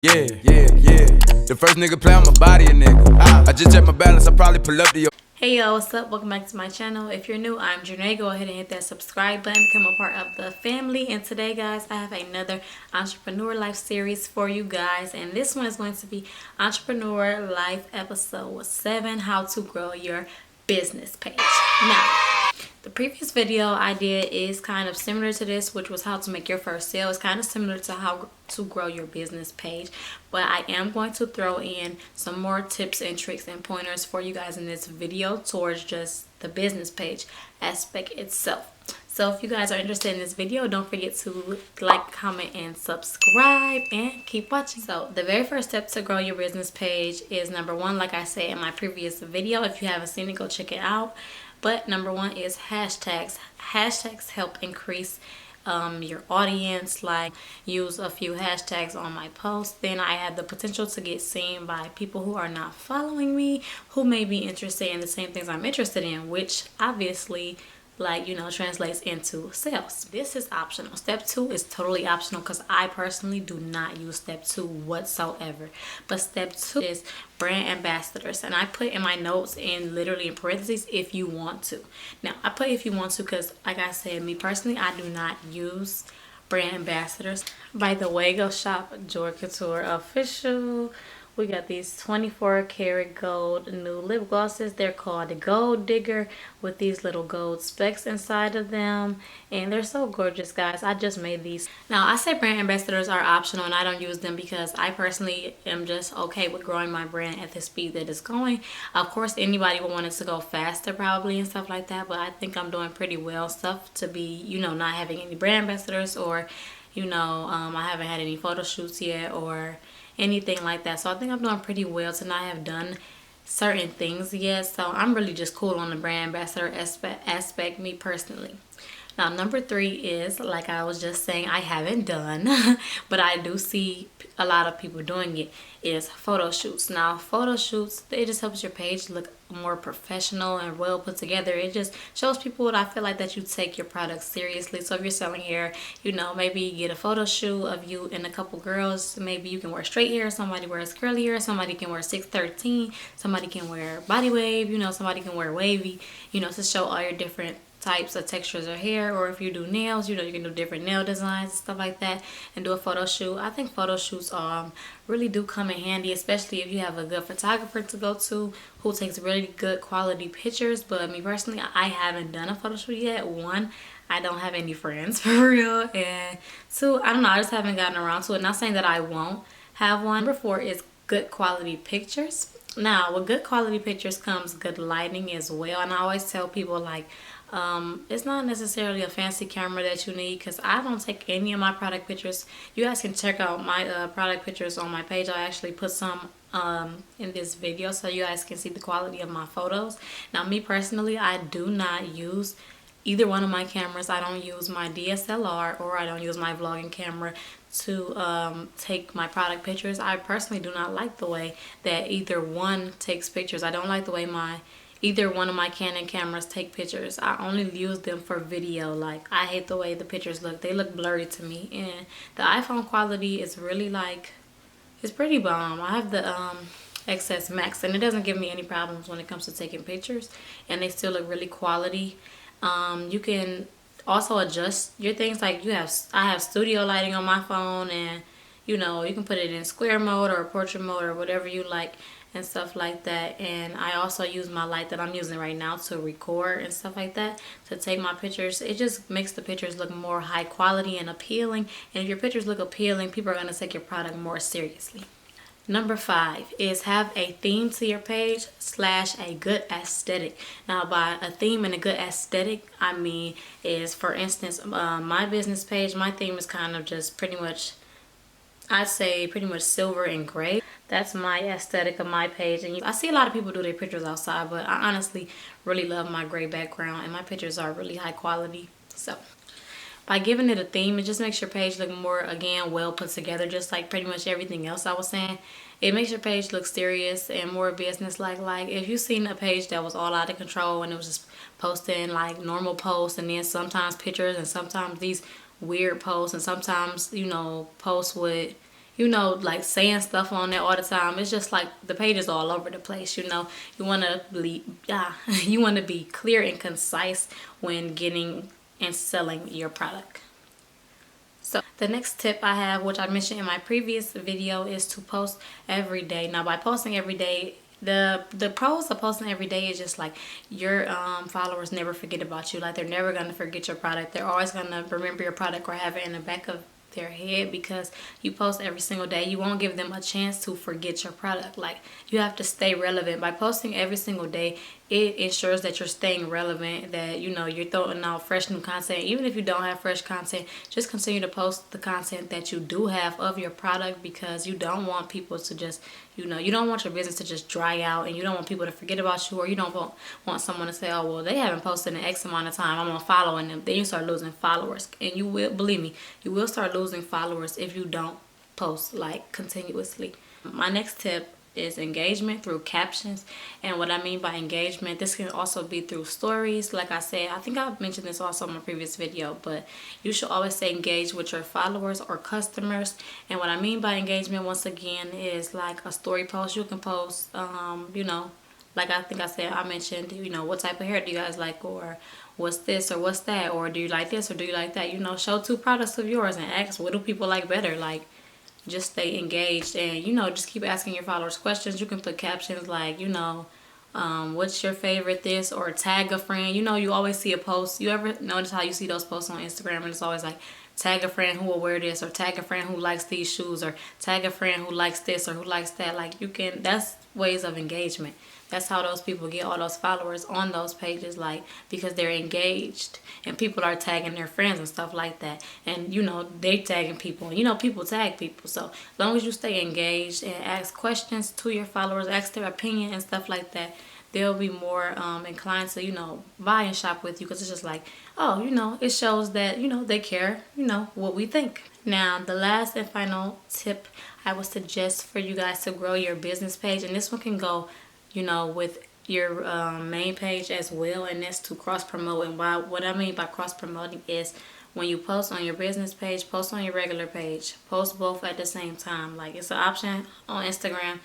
Yeah. The first nigga play on my body, a nigga. I just check my balance, I probably pull up to your. Hey y'all, what's up? Welcome back to my channel. If you're new, I'm Janae. Go ahead and hit that subscribe button, become a part of the family. And today, guys, I have another entrepreneur life series for you guys. And this one is going to be Entrepreneur Life episode 7, how to grow your business page. Now, the previous video I did is kind of similar to this, which was how to make your first sale. It's kind of similar to how to grow your business page, but I am going to throw in some more tips and tricks and pointers for you guys in this video towards just the business page aspect itself. So if you guys are interested in this video, don't forget to like, comment, and subscribe, and keep watching. So the very first step to grow your business page is number one, like I said in my previous video. If you haven't seen it, go check it out. But number one is hashtags. Hashtags help increase your audience. Like, use a few hashtags on my posts, then I have the potential to get seen by people who are not following me, who may be interested in the same things I'm interested in, which obviously, like, you know, translates into sales. This is optional. Step 2 is totally optional because I personally do not use step 2 whatsoever. But step 2 is brand ambassadors, and I put in my notes in literally in parentheses, if you want to. Now I put if you want to because, like I said, me personally, I do not use brand ambassadors. By the way, go shop Joy Couture Official. We got these 24 karat gold new lip glosses. They're called the Gold Digger, with these little gold specks inside of them. And they're so gorgeous, guys. I just made these. Now, I say brand ambassadors are optional and I don't use them because I personally am just okay with growing my brand at the speed that it's going. Of course, anybody would want it to go faster probably and stuff like that. But I think I'm doing pretty well stuff to be, you know, not having any brand ambassadors, or, you know, I haven't had any photo shoots yet or anything like that. So I think I'm doing pretty well to not have done certain things yet. So I'm really just cool on the brand ambassador aspect, me personally. Now, number 3 is, like I was just saying, I haven't done, but I do see a lot of people doing it, is photo shoots. Now, photo shoots, it just helps your page look more professional and well put together. It just shows people what I feel like that you take your product seriously. So if you're selling hair, you know, maybe get a photo shoot of you and a couple girls. Maybe you can wear straight hair, somebody wears curly hair, somebody can wear 613, somebody can wear body wave, you know, somebody can wear wavy, you know, to show all your different types of textures of hair. Or if you do nails, you know, you can do different nail designs and stuff like that and do a photo shoot. I think photo shoots really do come in handy, especially if you have a good photographer to go to who takes really good quality pictures. But me personally, I haven't done a photo shoot yet. 1, I don't have any friends for real, and 2, I don't know, I just haven't gotten around to it. Not saying that I won't have one. Number 4 is good quality pictures. Now, with good quality pictures comes good lighting as well. And I always tell people, like, it's not necessarily a fancy camera that you need, because I don't take any of my product pictures. You guys can check out my product pictures on my page. I actually put some in this video so you guys can see the quality of my photos. Now, me personally, I do not use either one of my cameras. I don't use my DSLR or I don't use my vlogging camera to take my product pictures. I personally do not like the way that either one takes pictures. I don't like the way either one of my Canon cameras take pictures. I only use them for video. Like, I hate the way the pictures look. They look blurry to me. And the iPhone quality is really, like, it's pretty bomb. I have the XS Max, and it doesn't give me any problems when it comes to taking pictures, and they still look really quality. You can also adjust your things. Like, I have studio lighting on my phone, and, you know, you can put it in square mode or portrait mode or whatever you like and stuff like that. And I also use my light that I'm using right now to record and stuff like that, to take my pictures. It just makes the pictures look more high quality and appealing. And if your pictures look appealing, people are going to take your product more seriously. Number 5 is have a theme to your page / a good aesthetic. Now, by a theme and a good aesthetic, I mean is, for instance, my business page, my theme is kind of just pretty much, I'd say pretty much silver and gray. That's my aesthetic of my page. And I see a lot of people do their pictures outside, but I honestly really love my gray background, and my pictures are really high quality. So by giving it a theme, it just makes your page look more, again, well put together, just like pretty much everything else I was saying. It makes your page look serious and more business-like. Like, if you've seen a page that was all out of control and it was just posting like normal posts, and then sometimes pictures, and sometimes these weird posts, and sometimes, you know, posts with, you know, like saying stuff on there all the time. It's just like the page is all over the place, you know. You want to be, you want to be clear and concise when getting and selling your product. So the next tip I have, which I mentioned in my previous video, is to post every day. Now by posting every day, the pros of posting every day is just like your followers never forget about you. Like they're never gonna forget your product. They're always gonna remember your product or have it in the back of their head because you post every single day. You won't give them a chance to forget your product. Like you have to stay relevant. By posting every single day, it ensures that you're staying relevant, that you know you're throwing out fresh new content. Even if you don't have fresh content, just continue to post the content that you do have of your product, because you don't want people to just, you know, you don't want your business to just dry out, and you don't want people to forget about you, or you don't want someone to say, oh well, they haven't posted in X amount of time, I'm gonna follow them. Then you start losing followers, and you will, believe me, you will start losing followers if you don't post like continuously. My next tip is engagement through captions. And what I mean by engagement, this can also be through stories. Like I said, I think I've mentioned this also in my previous video, but you should always say engage with your followers or customers. And what I mean by engagement, once again, is like a story post. You can post you know, like I think I mentioned, you know, what type of hair do you guys like, or what's this or what's that, or do you like this or do you like that. You know, show 2 products of yours and ask, what do people like better? Like, just stay engaged, and you know, just keep asking your followers questions. You can put captions like, you know, what's your favorite this, or tag a friend. You know, you always see a post. You ever notice how you see those posts on Instagram and it's always like, tag a friend who will wear this, or tag a friend who likes these shoes, or tag a friend who likes this or who likes that. Like, you can, that's ways of engagement. That's how those people get all those followers on those pages, like, because they're engaged and people are tagging their friends and stuff like that. And you know, they tagging people, and you know, people tag people. So as long as you stay engaged and ask questions to your followers, ask their opinion and stuff like that, they'll be more inclined to, you know, buy and shop with you, because it's just like, oh, you know, it shows that, you know, they care, you know, what we think. Now the last and final tip I would suggest for you guys to grow your business page, and this one can go, you know, with your main page as well, and that's to cross promote. And what I mean by cross promoting is when you post on your business page, post on your regular page, post both at the same time. Like, it's an option on Instagram.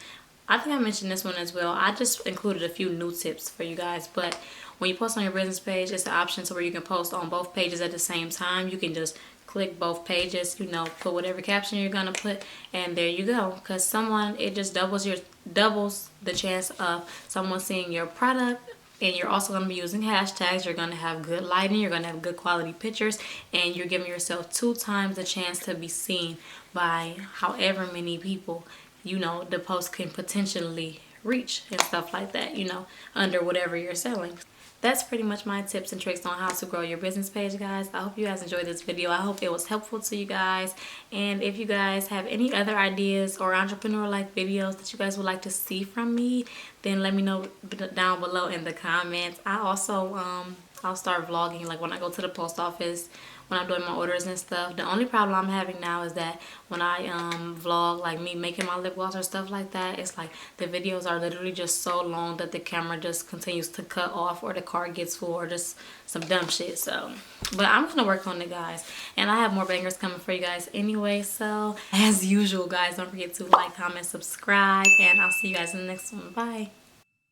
I think I mentioned this one as well. I just included a few new tips for you guys, but when you post on your business page, it's an option to where you can post on both pages at the same time. You can just click both pages, you know, put whatever caption you're gonna put, and there you go. Because it just doubles the chance of someone seeing your product. And you're also going to be using hashtags. You're going to have good lighting, you're going to have good quality pictures, and you're giving yourself 2 times the chance to be seen by however many people, you know, the post can potentially reach and stuff like that, you know, under whatever you're selling. That's pretty much my tips and tricks on how to grow your business page, guys. I hope you guys enjoyed this video. I hope it was helpful to you guys. And if you guys have any other ideas or entrepreneur-like videos that you guys would like to see from me, then let me know down below in the comments. I also, I'll start vlogging, like when I go to the post office, when I'm doing my orders and stuff. The only problem I'm having now is that when I vlog, like me making my lip gloss or stuff like that, it's like the videos are literally just so long that the camera just continues to cut off, or the card gets full, or just some dumb shit. So, but I'm gonna work on it, guys, and I have more bangers coming for you guys anyway. So as usual, guys, don't forget to like, comment, subscribe, and I'll see you guys in the next one. Bye.